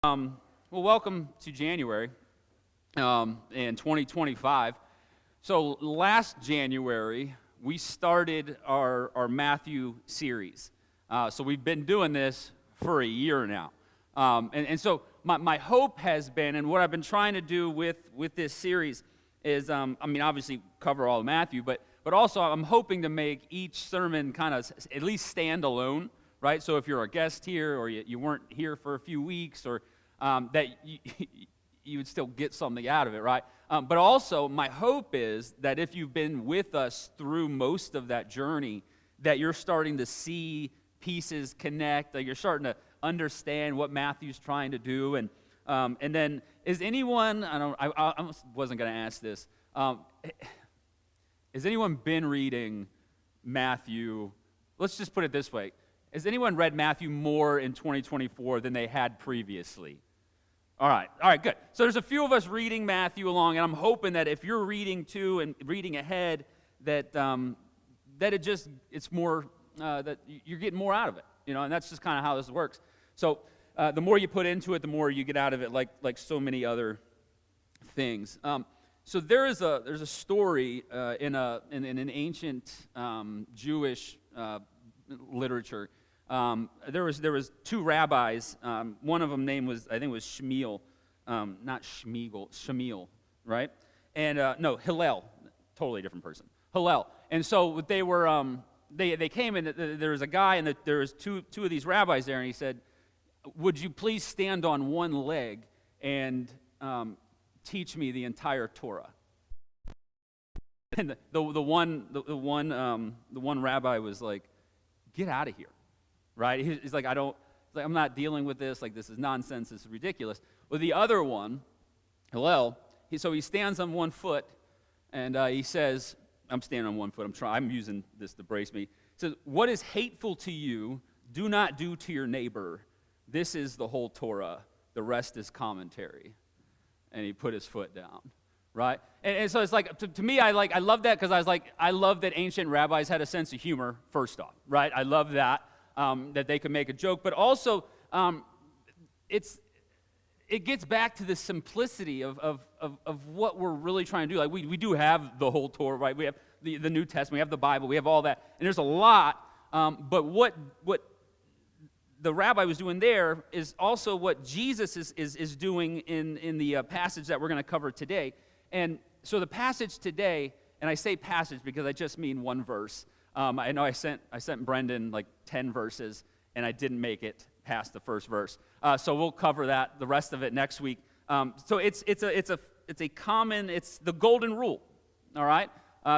Well, welcome to January in 2025. So last January, we started our Matthew series. So we've been doing this for a year now. So my hope has been, and what I've been trying to do with this series is, obviously cover all of Matthew, but also I'm hoping to make each sermon kind of at least stand alone, right? So if you're a guest here, or you weren't here for a few weeks, or that you would still get something out of it, right? But also, my hope is that if you've been with us through most of that journey, that you're starting to see pieces connect, that you're starting to understand what Matthew's trying to do. And then, is anyone, I wasn't going to ask this, has anyone been reading Matthew? Let's just put it this way. Has anyone read Matthew more in 2024 than they had previously? All right, good. So there's a few of us reading Matthew along, and I'm hoping that if you're reading too and reading ahead, that it's more that you're getting more out of it, and that's just kind of how this works. So the more you put into it, the more you get out of it, like so many other things. So there's a story in an ancient Jewish literature. There was two rabbis. One of them name was, I think it was Shmuel, not Shmiel, Shmuel, right? And no, Hillel, totally different person. Hillel. And so they were they came, and there was a guy, and there was two of these rabbis there, and he said, "Would you please stand on one leg and teach me the entire Torah?" And the one rabbi was like, "Get out of here." Right? He's like, I'm not dealing with this. Like, this is nonsense. This is ridiculous. Well, the other one, Hillel, he stands on one foot, and he says, I'm standing on one foot. I'm using this to brace me. He says, "What is hateful to you, do not do to your neighbor. This is the whole Torah. The rest is commentary." And he put his foot down. Right? And so it's like, to me, I love that, because I love that ancient rabbis had a sense of humor, first off. Right? I love that. That they could make a joke, but also it gets back to the simplicity of what we're really trying to do. Like we do have the whole Torah, right? We have the New Testament, we have the Bible, we have all that, and there's a lot. But what the rabbi was doing there is also what Jesus is doing in the passage that we're going to cover today. And so the passage today, and I say passage because I just mean one verse. I know I sent Brendan like 10 verses, and I didn't make it past the first verse. So we'll cover that, the rest of it, next week. So it's the golden rule, all right?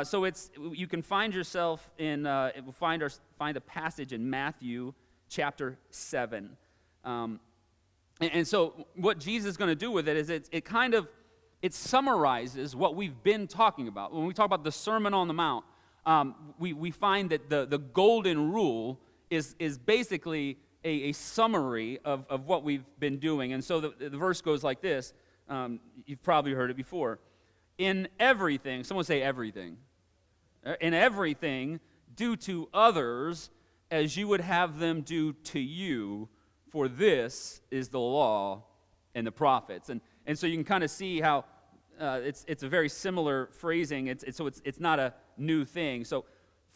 So you can find yourself in find a passage in Matthew chapter 7, and so what Jesus is going to do with it is it summarizes what we've been talking about when we talk about the Sermon on the Mount. We find that the golden rule is basically a summary of what we've been doing. And so the verse goes like this. You've probably heard it before. In everything, someone say everything. In everything, do to others as you would have them do to you, for this is the law and the prophets. And so you can kind of see how it's a very similar phrasing. It's not a new thing. So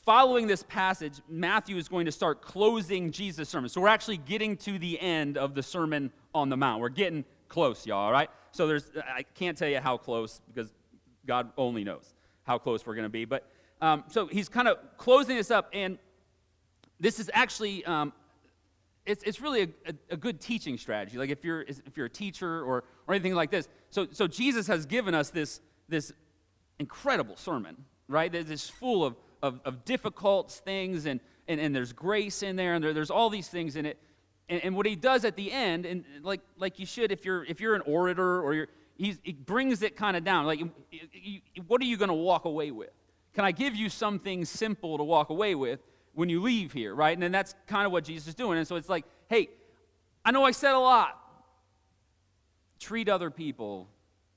following this passage, Matthew is going to start closing Jesus' sermon. So we're actually getting to the end of the Sermon on the Mount. We're getting close, y'all, all right? So I can't tell you how close, because God only knows how close we're going to be. But so he's kind of closing this up, and this is actually it's really a good teaching strategy. Like if you're a teacher or anything like this. So Jesus has given us this incredible sermon, right? It's full of difficult things, and there's grace in there, and there's all these things in it. And what he does at the end, and like you should, if you're an orator, or he brings it kind of down. Like, what are you going to walk away with? Can I give you something simple to walk away with when you leave here, right? And then that's kind of what Jesus is doing. And so it's like, hey, I know I said a lot. Treat other people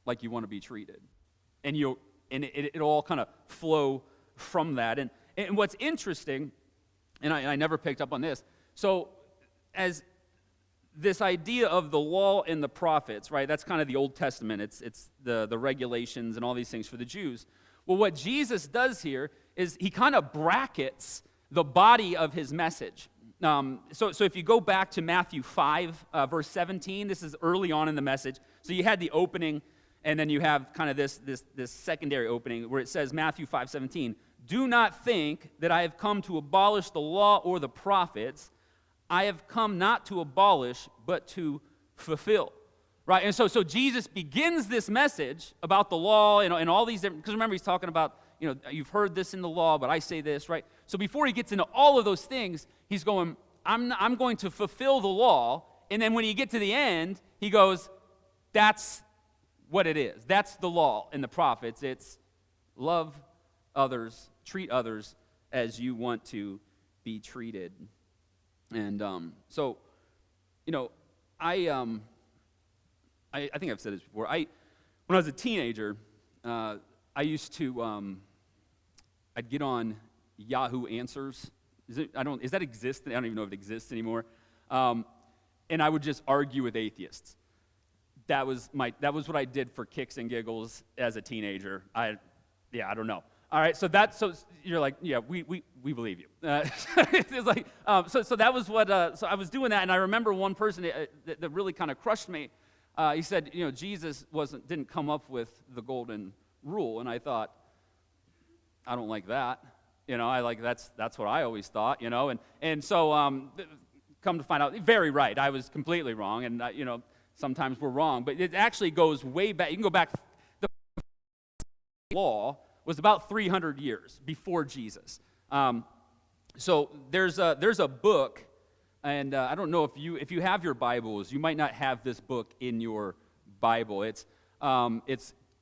like you want to be treated, and it'll all kind of flow from that. And what's interesting, and I never picked up on this. So as this idea of the law and the prophets, right? That's kind of the Old Testament. It's the regulations and all these things for the Jews. Well, what Jesus does here is he kind of brackets the body of his message. So if you go back to Matthew 5, verse 17, this is early on in the message. So you had the opening, and then you have kind of this secondary opening where it says, Matthew 5:17, "Do not think that I have come to abolish the law or the prophets. I have come not to abolish, but to fulfill." Right? And so Jesus begins this message about the law and all these different, because remember he's talking about, you've heard this in the law, but I say this, right? So before he gets into all of those things, he's going, I'm going to fulfill the law. And then when you get to the end, he goes, that's what it is. That's the law and the prophets. It's love others, treat others as you want to be treated. And I think I've said this before. When I was a teenager, I used to, I'd get on Yahoo Answers. Does that exist? I don't even know if it exists anymore. And I would just argue with atheists. That was what I did for kicks and giggles as a teenager. I don't know. All right, so you're like, yeah, we believe you. It's like, so that was what. So I was doing that, and I remember one person that really kind of crushed me. He said, Jesus didn't come up with the golden rule, and I thought, I don't like that. That's what I always thought. And so come to find out, very right. I was completely wrong, and sometimes we're wrong, but it actually goes way back. You can go back. The law was about 300 years before Jesus. So there's a book, and I don't know if you have your Bibles, you might not have this book in your Bible. It's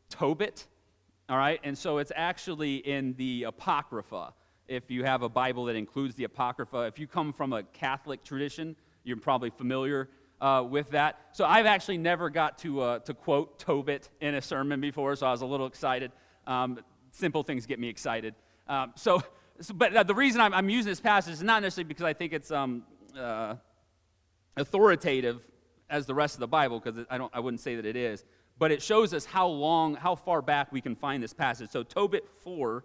Tobit, all right, and so it's actually in the Apocrypha. If you have a Bible that includes the Apocrypha, if you come from a Catholic tradition, you're probably familiar with that. So I've actually never got to quote Tobit in a sermon before, so I was a little excited. Simple things get me excited. But the reason I'm using this passage is not necessarily because I think it's authoritative as the rest of the Bible, because I wouldn't say that it is. But it shows us how far back we can find this passage. So Tobit 4,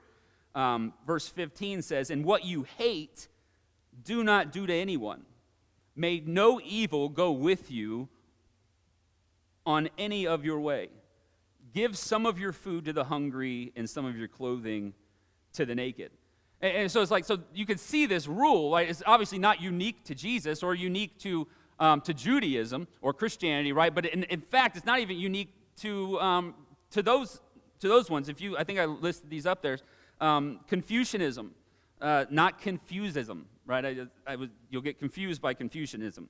verse 15 says, "And what you hate, do not do to anyone. May no evil go with you on any of your way. Give some of your food to the hungry and some of your clothing to the naked." And so it's like, so you can see this rule, right? It's obviously not unique to Jesus or unique to Judaism or Christianity, right? But in fact, it's not even unique to those ones. I think I listed these up there. Confucianism, not Confucism, right? You'll get confused by Confucianism.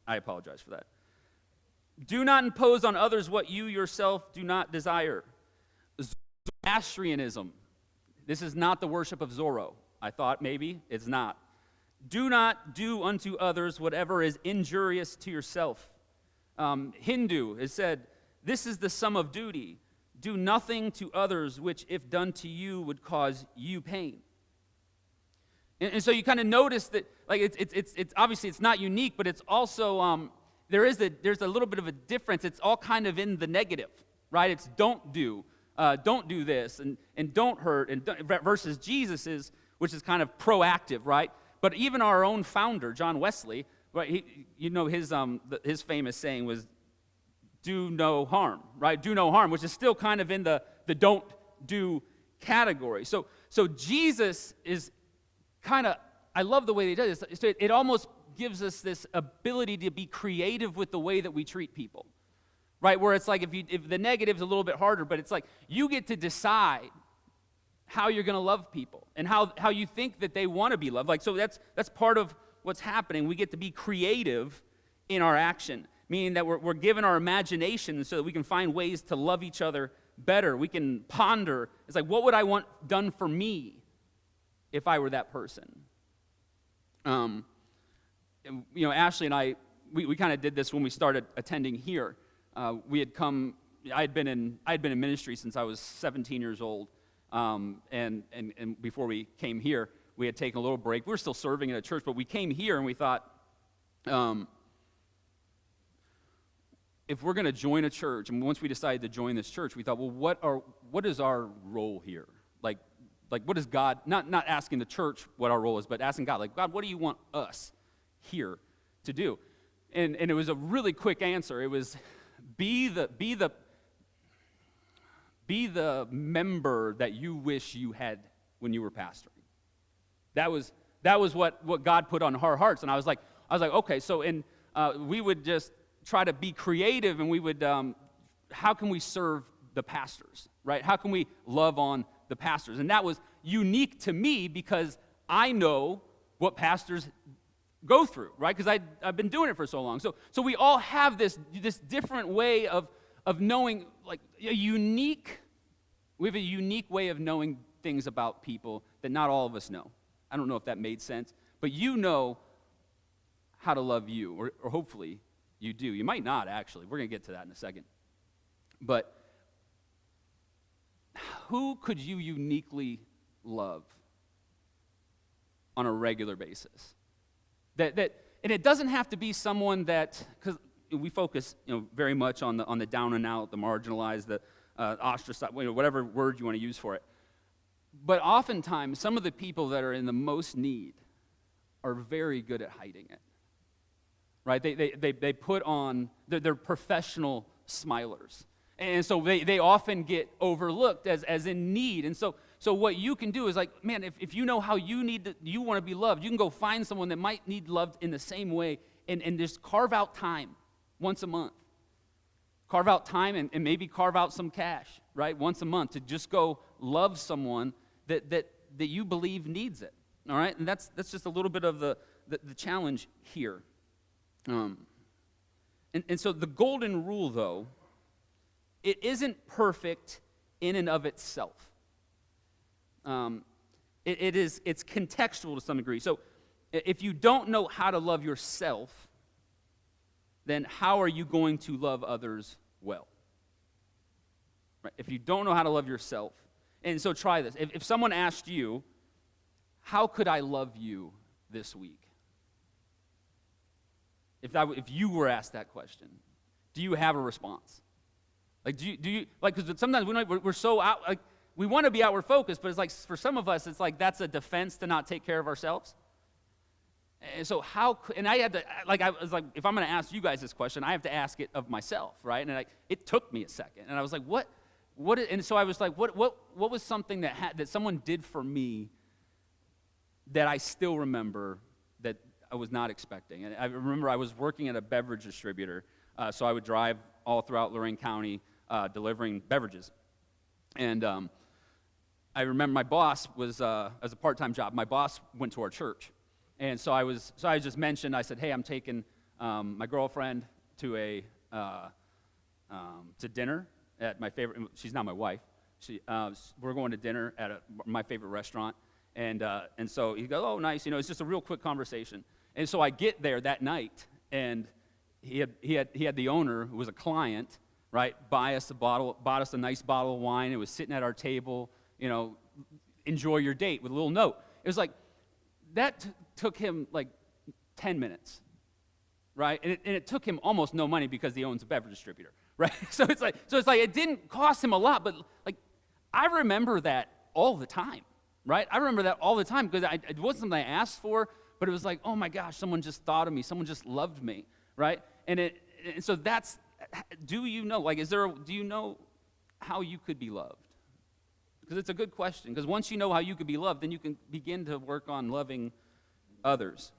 I apologize for that. Do not impose on others what you yourself do not desire. Zoroastrianism. This is not the worship of Zorro. I thought maybe. It's not. Do not do unto others whatever is injurious to yourself. Hindu has said, "This is the sum of duty. Do nothing to others which, if done to you, would cause you pain." And so you kind of notice that, like, it's obviously it's not unique, but it's also there's a little bit of a difference. It's all kind of in the negative, right? It's don't do this, and don't hurt, and versus Jesus's, which is kind of proactive, right? But even our own founder, John Wesley, right? His famous saying was, "Do no harm," right? Do no harm, which is still kind of in the don't do category. So Jesus is kind of, I love the way he does this. So it almost gives us this ability to be creative with the way that we treat people, right? Where it's like if the negative's a little bit harder, but it's like you get to decide how you're going to love people and how you think that they want to be loved. Like, so that's part of what's happening. We get to be creative in our action, meaning that we're given our imagination so that we can find ways to love each other better. We can ponder. It's like, what would I want done for me if I were that person? Ashley and I, we kind of did this when we started attending here. I'd been in ministry since I was 17 years old. And before we came here, we had taken a little break. We were still serving in a church, but we came here and we thought, if we're going to join a church, and once we decided to join this church, we thought, well, what is our role here? Like what is God, not asking the church what our role is, but asking God, like, God, what do you want us here to do? And it was a really quick answer. It was be the member that you wish you had when you were pastoring. That was what God put on our hearts. And I was like, okay, so we would just try to be creative, and we would, how can we serve the pastors, right? How can we love on the pastors? And that was unique to me because I know what pastors go through, right? Because I've been doing it for so long. So we all have this different way of knowing, like we have a unique way of knowing things about people that not all of us know. I don't know if that made sense, but you know how to love you, or hopefully you do. You might not, actually. We're going to get to that in a second. But who could you uniquely love on a regular basis? And it doesn't have to be someone that, because we focus, very much on the down and out, the marginalized, the ostracized, whatever word you want to use for it. But oftentimes, some of the people that are in the most need are very good at hiding it, right? They put on, they're professional smilers. And so they often get overlooked as in need. And so what you can do is like, man, if you know how you want to be loved, you can go find someone that might need loved in the same way and just carve out time once a month. Carve out time and maybe carve out some cash, right, once a month to just go love someone that you believe needs it, all right? And that's just a little bit of the challenge here. And so the golden rule, though, it isn't perfect in and of itself. It's contextual to some degree. So if you don't know how to love yourself, then how are you going to love others well? Right? If you don't know how to love yourself, and so try this. If someone asked you, how could I love you this week? If you were asked that question, do you have a response? Like, do you like, because sometimes we're so out, like, we want to be outward focused, but it's like, for some of us, it's like that's a defense to not take care of ourselves. And so I had to, I was like, if I'm going to ask you guys this question, I have to ask it of myself, right? And it took me a second. And I was like, and so I was like, what was something that someone did for me that I still remember that I was not expecting? And I remember I was working at a beverage distributor, so I would drive all throughout Lorraine County delivering beverages. And I remember my boss was, as a part-time job, my boss went to our church. And so I just mentioned, I said, hey, I'm taking my girlfriend to to dinner at my favorite, she's not my wife, we're going to dinner at my favorite restaurant. And so he goes, oh, nice, it's just a real quick conversation. And so I get there that night, and he had the owner, who was a client, right, bought us a nice bottle of wine. It was sitting at our table, enjoy your date, with a little note. It was like, that took him like 10 minutes, right? And it took him almost no money because he owns a beverage distributor, right? So it's like it didn't cost him a lot, but like I remember that all the time, right? I remember that all the time because it wasn't something I asked for, but it was like, oh my gosh, someone just thought of me, someone just loved me, right? And so that's, do you know? Like, do you know how you could be loved? Because it's a good question. Because once you know how you could be loved, then you can begin to work on loving others.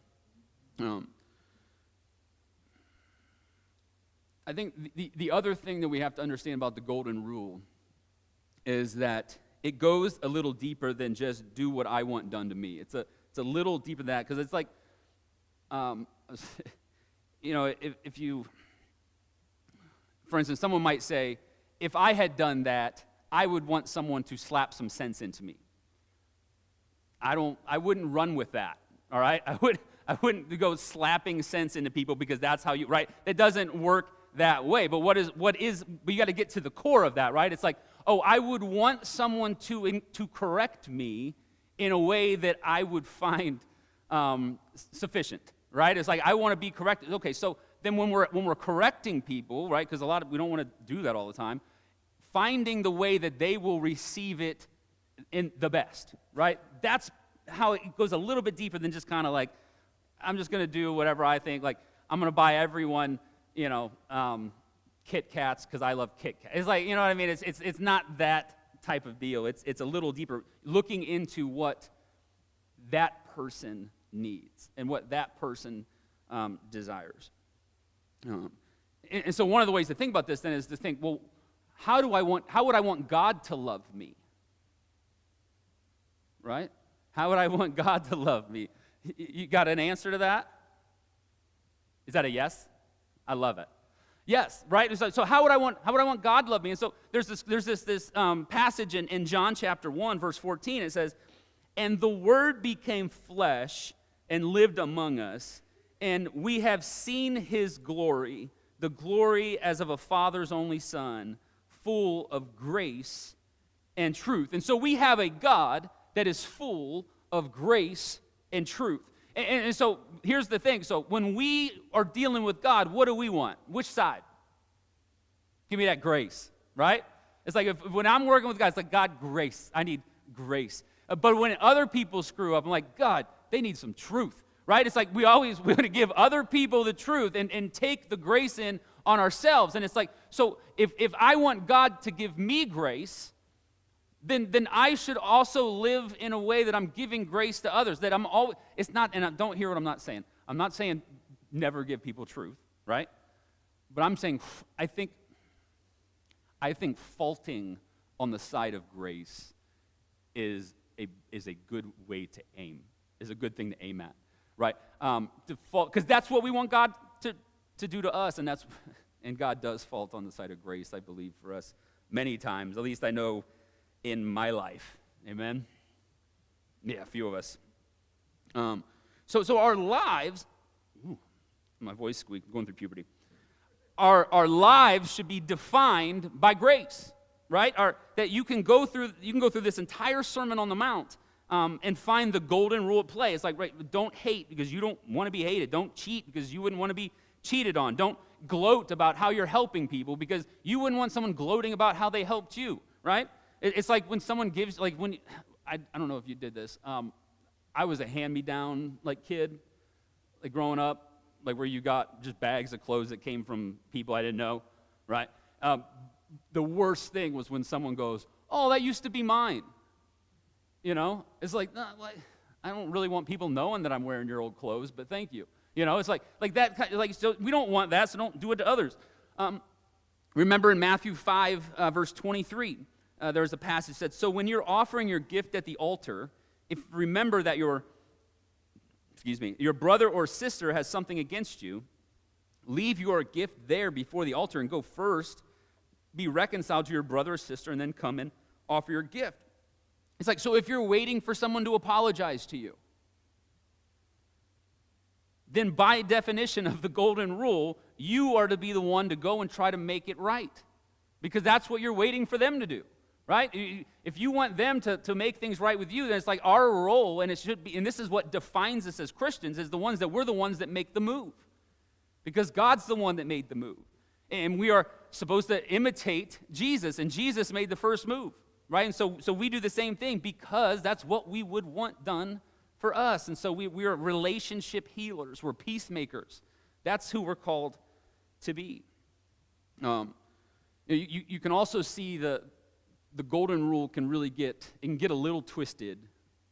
I think the other thing that we have to understand about the golden rule is that it goes a little deeper than just do what I want done to me. It's a little deeper than that, because it's like, if you, for instance, someone might say, if I had done that, I would want someone to slap some sense into me. I wouldn't run with that, all right? I wouldn't go slapping sense into people because that's how you, right? It doesn't work that way. But but you got to get to the core of that, right? It's like, oh, I would want someone to correct me in a way that I would find sufficient, right? It's like, I want to be corrected. Okay, so then when we're correcting people, right, because we don't want to do that all the time, finding the way that they will receive it in the best, right? That's how it goes a little bit deeper than just kind of like, I'm just going to do whatever I think. Like, I'm going to buy everyone, Kit Kats because I love Kit Kats. It's like, you know what I mean? It's not that type of deal. It's a little deeper, looking into what that person needs and what that person desires. And so one of the ways to think about this then is to think, well, how would I want God to love me? Right? How would I want God to love me? You got an answer to that? Is that a yes? I love it. Yes, right? So how would I want God to love me? And so there's this passage in John chapter 1, verse 14. It says, "And the Word became flesh and lived among us, and we have seen his glory, the glory as of a Father's only Son, full of grace and truth." And so we have a God that is full of grace and truth. And so here's the thing. So when we are dealing with God, what do we want? Which side? Give me that grace, right? It's like when I'm working with God, it's like, God, grace. I need grace. But when other people screw up, I'm like, God, they need some truth, right? It's like we want to give other people the truth and take the grace in on ourselves. And it's like, so if I want God to give me grace, then I should also live in a way that I'm giving grace to others. That I'm always, it's not, and don't hear what I'm not saying. I'm not saying never give people truth, right? But I'm saying I think faulting on the side of grace is a good way to aim, is a good thing to aim at, right? Because that's what we want God to do to us, and God does fault on the side of grace, I believe, for us many times. At least I know in my life. Amen? Yeah, a few of us. So our lives, my voice squeaked, going through puberty. Our lives should be defined by grace, right? That you can go through this entire Sermon on the Mount and find the golden rule at play. It's like, right, don't hate because you don't want to be hated. Don't cheat because you wouldn't want to be cheated on. Don't gloat about how you're helping people because you wouldn't want someone gloating about how they helped you, right? It's like when someone gives, like when, I don't know if you did this. I was a hand-me-down like kid, like growing up, like where you got just bags of clothes that came from people I didn't know, right? The worst thing was when someone goes, "Oh, that used to be mine." You know, it's like, I don't really want people knowing that I'm wearing your old clothes, but thank you. You know, it's like that. Like, so we don't want that, so don't do it to others. Remember in Matthew 5, verse 23. There's a passage that said, "So when you're offering your gift at the altar, remember that your brother or sister has something against you, leave your gift there before the altar and go first, be reconciled to your brother or sister, and then come and offer your gift." It's like, so if you're waiting for someone to apologize to you, then by definition of the golden rule, you are to be the one to go and try to make it right, because that's what you're waiting for them to do. Right? If you want them to make things right with you, then it's like our role, and it should be, and this is what defines us as Christians, is we're the ones that make the move. Because God's the one that made the move. And we are supposed to imitate Jesus, and Jesus made the first move. Right? And so we do the same thing because that's what we would want done for us. And so we are relationship healers. We're peacemakers. That's who we're called to be. You can also see the golden rule can really get a little twisted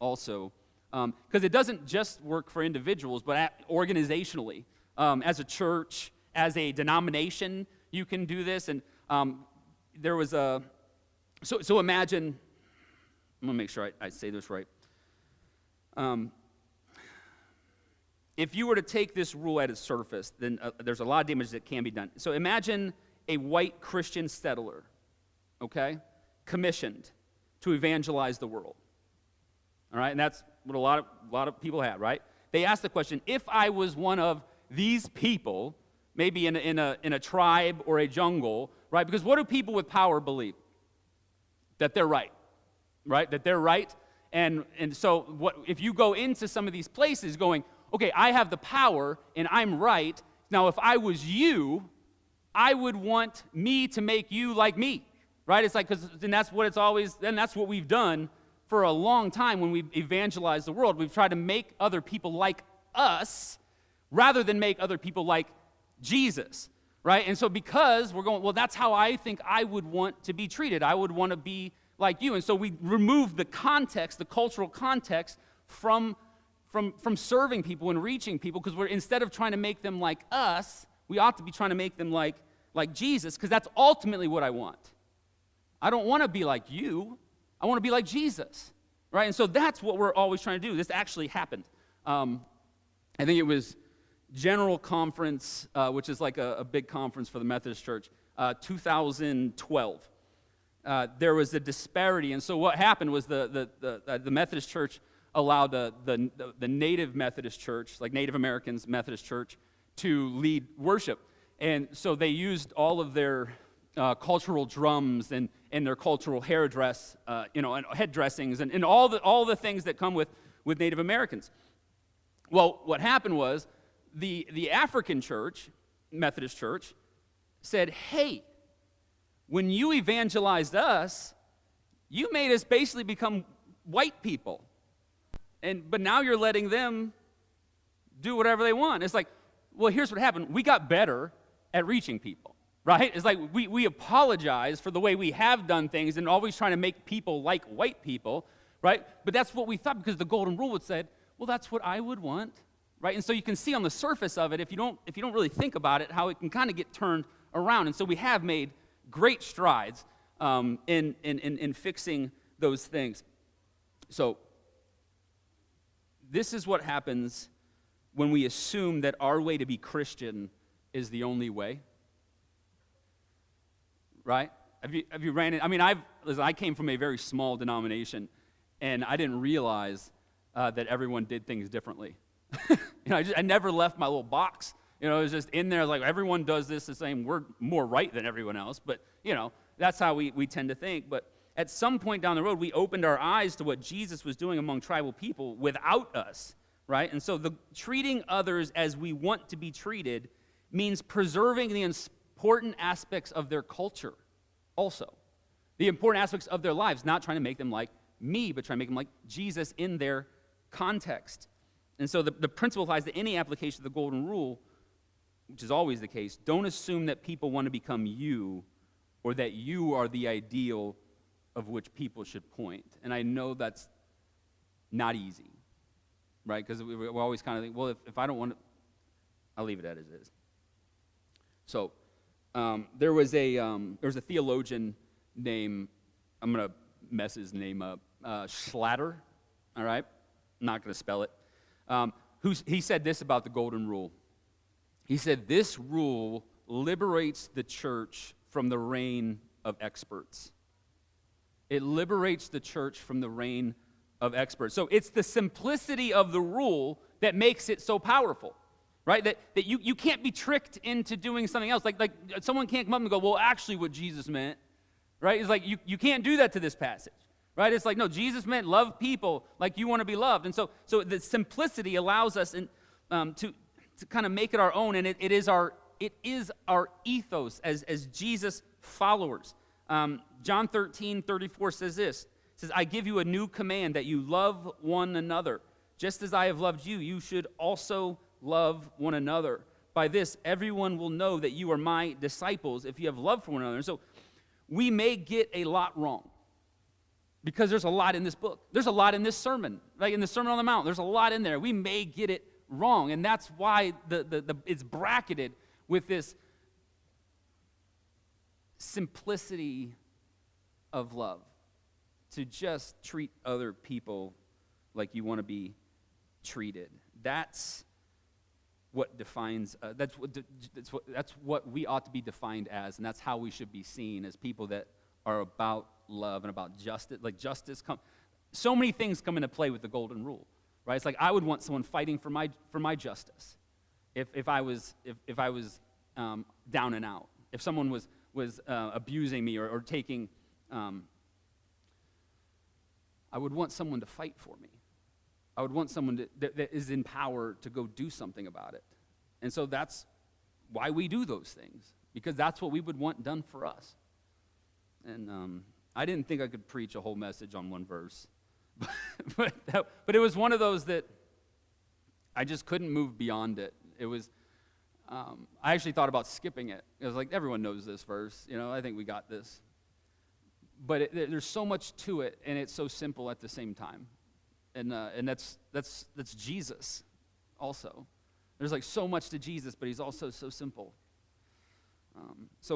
also, because it doesn't just work for individuals, but organizationally. As a church, as a denomination, you can do this. And there was so imagine, I'm going to make sure I say this right. If you were to take this rule at its surface, then there's a lot of damage that can be done. So imagine a white Christian settler, okay? Commissioned to evangelize the world. All right, and that's what a lot of people have, right? They ask the question: if I was one of these people, maybe in a tribe or a jungle, right? Because what do people with power believe? That they're right, right? That they're right, and so what if you go into some of these places going, okay, I have the power and I'm right, Now, if I was you, I would want me to make you like me, right? It's like, and that's what we've done for a long time when we've evangelized the world. We've tried to make other people like us rather than make other people like Jesus, right? And so because we're going, well, that's how I think I would want to be treated. I would want to be like you. And so we remove the context, the cultural context from serving people and reaching people, because instead of trying to make them like us, we ought to be trying to make them like Jesus, because that's ultimately what I want. I don't want to be like you. I want to be like Jesus, right? And so that's what we're always trying to do. This actually happened. I think it was General Conference, which is like a big conference for the Methodist Church, 2012. There was a disparity, and so what happened was the Methodist Church allowed the Native Methodist Church, like Native Americans Methodist Church, to lead worship. And so they used all of their cultural drums and their cultural hairdress, and head dressings and all the things that come with Native Americans. Well, what happened was the African church, Methodist Church, said, hey, when you evangelized us, you made us basically become white people. But now you're letting them do whatever they want. It's like, well, here's what happened. We got better at reaching people, right? It's like we apologize for the way we have done things and always trying to make people like white people, right? But that's what we thought, because the golden rule had said, well, that's what I would want, right? And so you can see on the surface of it, if you don't really think about it, how it can kind of get turned around. And so we have made great strides in fixing those things. So this is what happens when we assume that our way to be Christian is the only way, right? Have you ran in? I mean, I came from a very small denomination, and I didn't realize that everyone did things differently. I never left my little box. It was just in there, like everyone does this the same. We're more right than everyone else, but that's how we tend to think. But at some point down the road, we opened our eyes to what Jesus was doing among tribal people without us, right? And so treating others as we want to be treated means preserving the important aspects of their culture also. The important aspects of their lives, not trying to make them like me, but trying to make them like Jesus in their context. And so the principle applies to any application of the golden rule, which is always the case. Don't assume that people want to become you, or that you are the ideal of which people should point. And I know that's not easy, right? Because we always kind of think, well, if I don't want to, I'll leave it as is. So there was a theologian named, I'm going to mess his name up, Schlatter, all right? I'm not going to spell it. He said this about the golden rule. He said, this rule liberates the church from the reign of experts. It liberates the church from the reign of experts. So it's the simplicity of the rule that makes it so powerful, right? That you can't be tricked into doing something else. Like someone can't come up and go, well, actually what Jesus meant, right? It's like you can't do that to this passage, right? It's like, no, Jesus meant love people like you want to be loved. And so the simplicity allows us to kind of make it our own, and it is our ethos as Jesus followers. John 13:34 says this. It says, I give you a new command, that you love one another. Just as I have loved you, you should also love one another. By this, everyone will know that you are my disciples, if you have love for one another. So we may get a lot wrong, because there's a lot in this book. There's a lot in this sermon, like in the Sermon on the Mount. There's a lot in there. We may get it wrong, and that's why it's bracketed with this simplicity of love, to just treat other people like you want to be treated. That's what defines. That's what we ought to be defined as, and that's how we should be seen, as people that are about love and about justice. Like justice, so many things come into play with the golden rule, right? It's like I would want someone fighting for my justice, if I was down and out. If someone was abusing me or taking, I would want someone to fight for me. I would want someone that is in power to go do something about it. And so that's why we do those things, because that's what we would want done for us. And I didn't think I could preach a whole message on one verse, but it was one of those that I just couldn't move beyond it. It was, I actually thought about skipping it. I was like, everyone knows this verse, I think we got this. But there's so much to it, and it's so simple at the same time. And that's Jesus also. There's like so much to Jesus, but he's also so simple. So